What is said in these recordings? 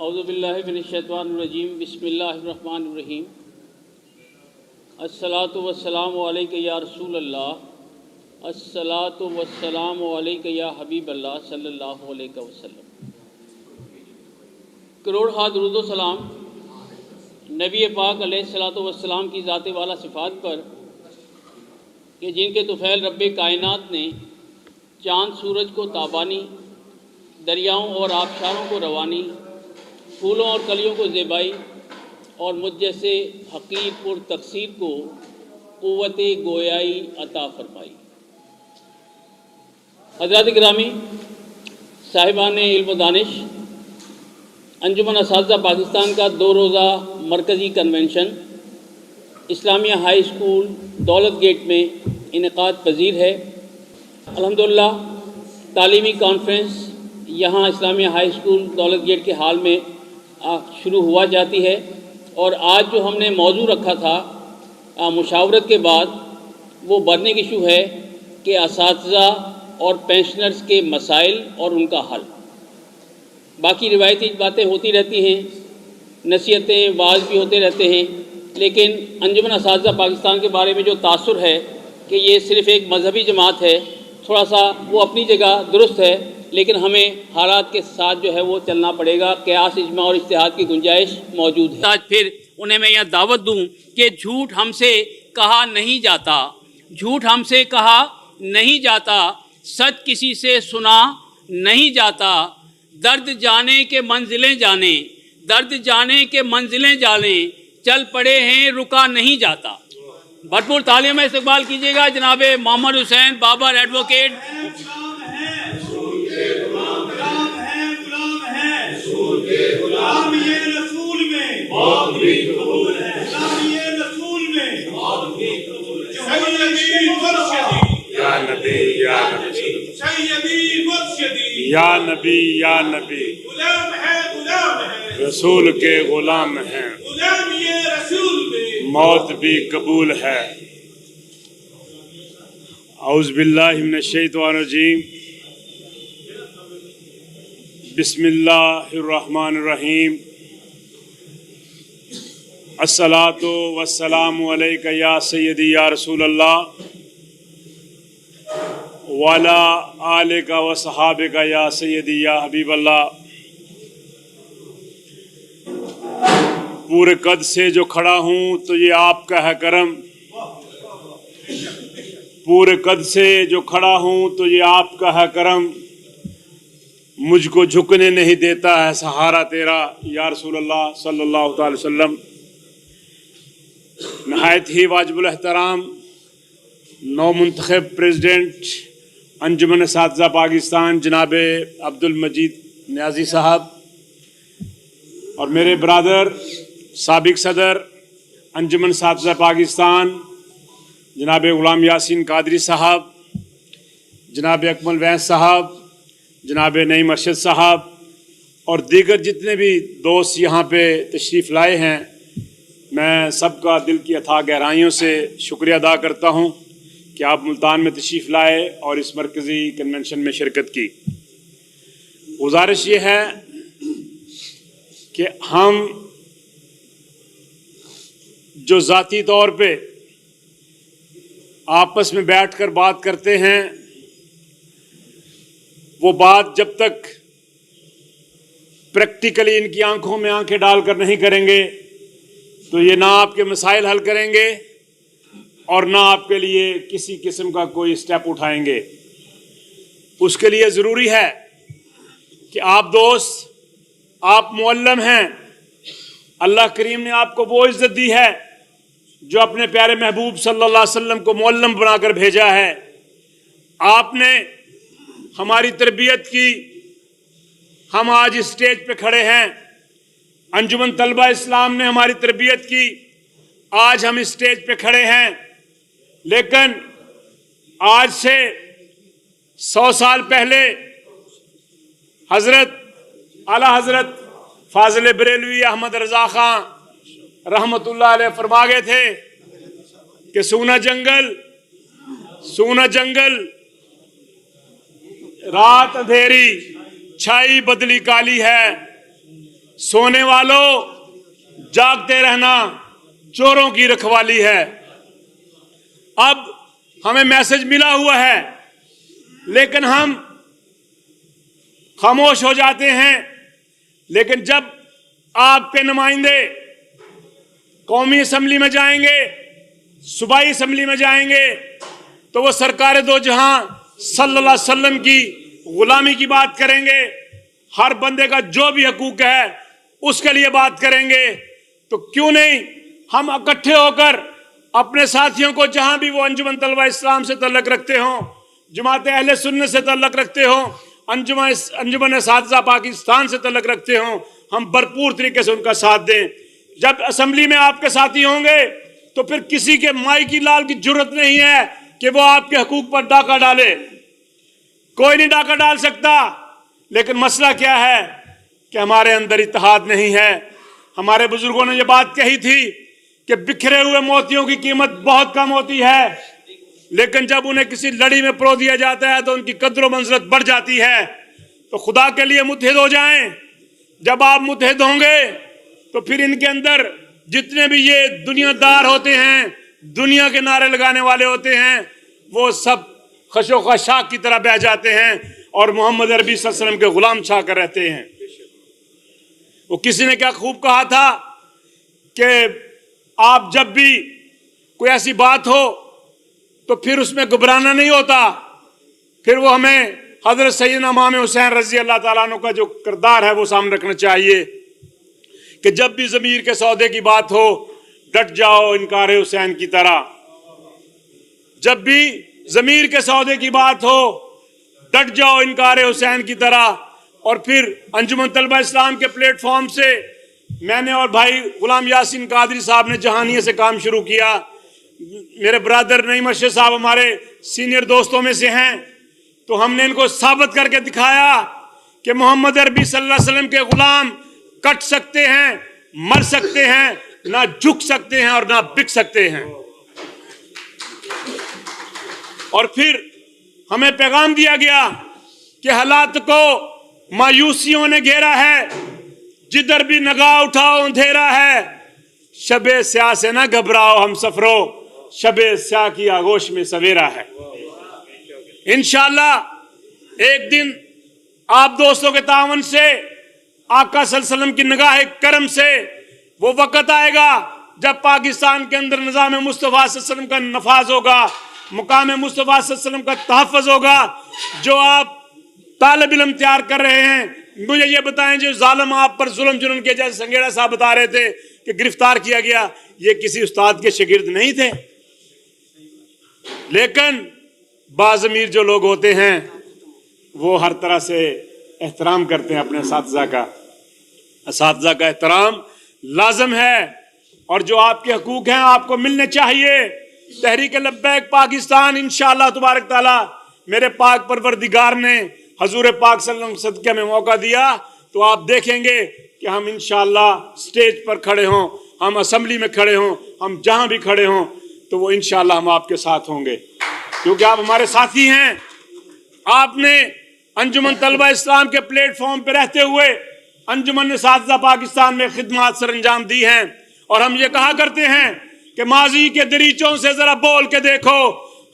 औज़ुबिल्लाहि मिनश्शैतानिर्रजीम बिस्मिल्लाहिर्रहमानिर्रहीम। अस्सलातु वस्सलामु अलैका या रसूल अल्लाह, अस्सलातु वस्सलामु अलैका या हबीब अल्लाह सल्लल्लाहु अलैहि वसल्लम। करोड़ हा दुरूद व सलाम नबी पाक अलैहिस्सलातु वस्सलाम की ज़ात वाला सिफ़ात पर कि जिनके तुफ़ैल रब्बे कायनात ने चाँद सूरज को ताबानी, दरियाओं और आबशारों को रवानी, फूलों और कलियों को ज़ेबाई और मुझ जैसे हक़ीर पुर तक़सीर को क़ुव्वत गोयाई अता फ़रमाई। हज़रात गिरामी, साहिबान इल्म व दानिश, अंजुमन असातिज़ा पाकिस्तान का 2 रोज़ा मरकज़ी कन्वेंशन इस्लामिया हाई स्कूल दौलत गेट में इनेकाद पजीर है। अल्हम्दुलिल्लाह तालीमी कॉन्फ्रेंस यहाँ इस्लामिया हाई स्कूल दौलत गेट के हाल में शुरू हुआ जाती है। और आज जो हमने मौजू रखा था मुशावरत के बाद, वो बर्निंग इशू है कि असातिज़ा और पेंशनर्स के मसाइल और उनका हल। बाकी रिवायती बातें होती रहती हैं, नसीहतें वाज़ भी होते रहते हैं, लेकिन अंजुमन असातिज़ा पाकिस्तान के बारे में जो तासुर है कि ये सिर्फ़ एक मजहबी जमात है, थोड़ा सा वो अपनी जगह दुरुस्त है, लेकिन हमें हालात के साथ जो है वो चलना पड़ेगा। क़यास, इज्मा और इज्तिहाद की गुंजाइश मौजूद है। आज फिर उन्हें मैं यह दावत दूं कि झूठ हमसे कहा नहीं जाता, झूठ हमसे कहा नहीं जाता, सच किसी से सुना नहीं जाता। दर्द जाने के मंजिलें जाने, दर्द जाने के मंजिलें जाने, चल पड़े हैं रुका नहीं जाता। भरपूर तालियों में इस्तकबाल कीजिएगा जनाब मोहम्मद हुसैन बाबर एडवोकेट। या नबी या नबी, रसूल के गुलाम हैं, मौत भी कबूल है। औज़ु बिल्लाहि मिनश्शैतानिर्रजीम, बिस्मिल्लाहिर्रहमानिर्रहीम। अस्सलातु वस्सलामु अलैका या सय्यदी या रसूल अल्लाह वाला आलिका व सहाबिका या सय्यदी या हबीब अल्लाह। पूरे कद से जो खड़ा हूँ तो ये आपका है करम, पूरे कद से जो खड़ा हूँ तो ये आपका है करम। मुझको झुकने नहीं देता है सहारा तेरा या रसूल अल्लाह सल्लल्लाहु अलैहि वसल्लम। नहायत ही वाजिबुल एहतराम नौमुंतखब प्रेसिडेंट अंजुमन असातिज़ा पाकिस्तान जनाब अब्दुल मजीद न्याजी साहब, और मेरे ब्रदर साबिक सदर अंजुमन असातिज़ा पाकिस्तान जनाब गुलाम यासीन कादरी साहब, जनाब अकमल वैस साहब, जनाब नईम अरशद साहब और दीगर जितने भी दोस्त यहाँ पे तशरीफ़ लाए हैं, मैं सबका दिल की अथाह गहराइयों से शुक्रिया अदा करता हूँ कि आप मुल्तान में तशरीफ़ लाए और इस मरकज़ी कन्वेंशन में शिरकत की। गुजारिश ये है कि हम जो ज़ाती तौर पे आपस में बैठकर बात करते हैं, वो बात जब तक प्रैक्टिकली इनकी आंखों में आंखें डालकर नहीं करेंगे तो ये ना आपके मसाइल हल करेंगे और ना आपके लिए किसी किस्म का कोई स्टेप उठाएंगे। उसके लिए ज़रूरी है कि आप दोस्त, आप मुअल्लम हैं, अल्लाह करीम ने आपको वो इज़्ज़त दी है जो अपने प्यारे महबूब सल्लल्लाहु अलैहि वसल्लम को मुअल्लम बनाकर भेजा है। आपने हमारी तरबियत की, हम आज इस स्टेज पे खड़े हैं। अंजुमन तलबा इस्लाम ने हमारी तरबियत की, आज हम इस स्टेज पे खड़े हैं। लेकिन आज से 100 साल पहले हजरत आला हजरत फाजिल बरेलवी अहमद रजा खां रहमतुल्लाह अलैह फरमा गए थे कि सूना जंगल रात अंधेरी छाई बदली काली है, सोने वालों जागते रहना चोरों की रखवाली है। अब हमें मैसेज मिला हुआ है, लेकिन हम खामोश हो जाते हैं। लेकिन जब आपके नुमाइंदे कौमी असम्बली में जाएंगे, सूबाई असम्बली में जाएंगे, तो वो सरकार दो जहां सल्लल्लाहु अलैहि वसल्लम की गुलामी की बात करेंगे, हर बंदे का जो भी हकूक है उसके लिए बात करेंगे। तो क्यों नहीं हम इकट्ठे होकर अपने साथियों को, जहां भी वो अंजुमन तलबा इस्लाम से तल्लुक़ रखते हों, जमात अहले सुन्नत से तल्लुक़ रखते हों, अंजुमन असातिज़ा पाकिस्तान से तल्लुक़ रखते हों, हम भरपूर तरीके से उनका साथ दें। जब असम्बली में आपके साथी होंगे तो फिर किसी के माई की लाल की जरूरत नहीं है कि वो आपके हकूक पर डाका डाले। कोई नहीं डाका डाल सकता। लेकिन मसला क्या है कि हमारे अंदर इत्तेहाद नहीं है। हमारे बुजुर्गों ने ये बात कही थी कि बिखरे हुए मोतियों की कीमत बहुत कम होती है, लेकिन जब उन्हें किसी लड़ी में परो दिया जाता है तो उनकी कद्र मंज़िलत बढ़ जाती है। तो खुदा के लिए मुत्तहिद हो जाएं। जब आप मुत्तहिद होंगे तो फिर इनके अंदर जितने भी ये दुनियादार होते हैं, दुनिया के नारे लगाने वाले होते हैं, वो सब खशो खशाक की तरह बह जाते हैं और मोहम्मद अरबी सल्लल्लाहु अलैहि वसल्लम के गुलाम छा कर रहते हैं। वो किसी ने क्या खूब कहा था कि आप जब भी कोई ऐसी बात हो तो फिर उसमें घबराना नहीं होता। फिर वो हमें हजरत सैयदना इमाम हुसैन रजी अल्लाह ताला अन्हु का जो किरदार है वो सामने रखना चाहिए कि जब भी ज़मीर के सौदे की बात हो डट जाओ इनकार हुसैन की तरह। जब भी ज़मीर के सौदे की बात हो डट जाओ इनकार हुसैन की तरह। और फिर अंजुमन तलबा इस्लाम के प्लेटफॉर्म से मैंने और भाई गुलाम यासीन कादरी साहब ने जहानिया से काम शुरू किया। मेरे ब्रदर नईम अरशद साहब हमारे सीनियर दोस्तों में से हैं, तो हमने इनको साबित करके दिखाया कि मोहम्मद अरबी सल्लल्लाहु अलैहि वसल्लम के गुलाम कट सकते हैं, मर सकते हैं, ना झुक सकते हैं और ना बिक सकते हैं। और फिर हमें पैगाम दिया गया कि हालात को मायूसियों ने घेरा है, जिधर भी निगाह उठाओ अंधेरा है, शबे स्याह से ना घबराओ हम सफरो, शबे स्याह की आगोश में सवेरा है। इंशाअल्लाह एक दिन आप दोस्तों के तावन से, आका सल्लल्लाहु अलैहि वसल्लम की निगाह करम से वो वक़्त आएगा जब पाकिस्तान के अंदर निज़ाम मुस्तफ़ा सल्लल्लाहु अलैहि वसल्लम का नफाज होगा, मुकाम मुस्तफ़ा सल्लल्लाहु अलैहि वसल्लम का तहफ़्फ़ुज़ होगा। जो आप तालिब इल्म तैयार कर रहे हैं, मुझे ये बताएं, जो जालिम आप पर जुल्म जुल्म के, जैसे संगेड़ा साहब बता रहे थे कि गिरफ्तार किया गया, ये किसी उस्ताद के शागिर्द नहीं थे। लेकिन बाज़मीर जो लोग होते हैं वो हर तरह से एहतराम करते हैं अपने असातिज़ा का। असातिज़ा का एहतराम लाज़िम है और जो आपके हकूक़ हैं आपको मिलने चाहिए। तहरीक लब्बैक पाकिस्तान इंशाअल्लाह तबारक ताला मेरे पाक परवरदिगार ने हजूर पाक सल्लल्लाहु अलैहि वसल्लम सदक़े में मौका दिया तो आप देखेंगे कि हम इंशाअल्लाह स्टेज पर खड़े हों, हम असम्बली में खड़े हों, हम जहां भी खड़े हों, तो वो इंशाअल्लाह हम आपके साथ होंगे, क्योंकि आप हमारे साथी हैं। आपने अंजुमन तलबा इस्लाम के प्लेटफॉर्म पर रहते हुए अंजुमन असातिज़ा पाकिस्तान में खिदमत सर अंजाम दी हैं। और हम ये कहा करते हैं कि माजी के दरीचों से जरा बोल के देखो,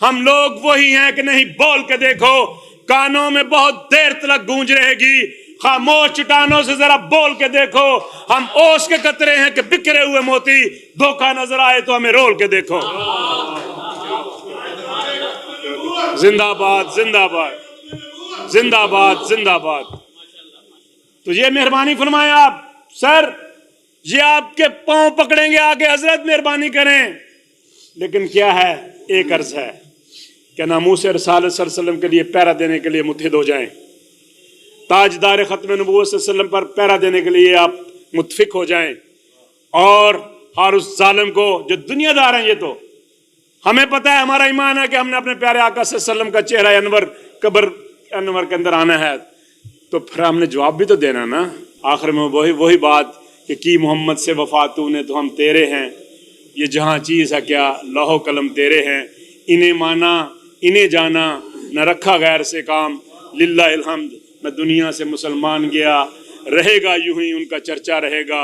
हम लोग वही हैं कि नहीं, बोल के देखो। कानों में बहुत देर तक गूंज रहेगी, खामोश चट्टानों से जरा बोल के देखो। हम ओस के कतरे हैं कि बिखरे हुए मोती, धोखा नजर आए तो हमें रोल के देखो। जिंदाबाद जिंदाबाद जिंदाबाद जिंदाबाद। तो ये मेहरबानी फरमाएं आप सर, ये आपके पांव पकड़ेंगे आगे, हजरत मेहरबानी करें। लेकिन क्या है, एक अर्ज है कि नामूस रसूल सल्लल्लाहु अलैहि वसल्लम के लिए पहरा देने के लिए मुत्तहिद हो जाएं। ताजदार खत्म नबूवत सल्लल्लाहु अलैहि वसल्लम पर पहरा देने के लिए आप मुत्तफिक हो जाएं। और हर उस जालिम को, जो दुनियादार हैं, ये तो हमें पता है, हमारा ईमान है कि हमने अपने प्यारे आका सल्लल्लाहु अलैहि वसल्लम का चेहरा अनवर कब्र अनवर के अंदर आना है, तो फिर हमने जवाब भी तो देना ना। आखिर में वही बात कि मोहम्मद से वफा तूने तो हम तेरे हैं, ये जहाँ चीज़ है क्या लौह कलम तेरे हैं, इन्हें माना इन्हें जाना, न रखा गैर से काम, लिल्लाहिल हम्द, मैं दुनिया से मुसलमान गया, रहेगा यूं ही उनका चर्चा रहेगा,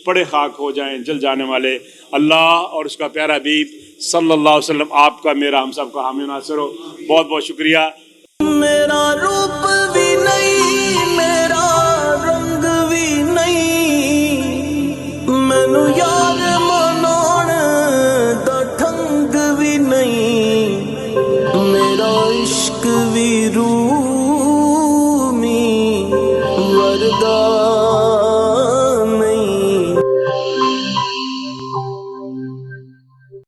पड़े खाक हो जाएं जल जाने वाले। अल्लाह और उसका प्यारा हबीब सल्लल्लाहु अलैहि वसल्लम आपका मेरा हम सब का हामी नासिर हो। बहुत बहुत शुक्रिया।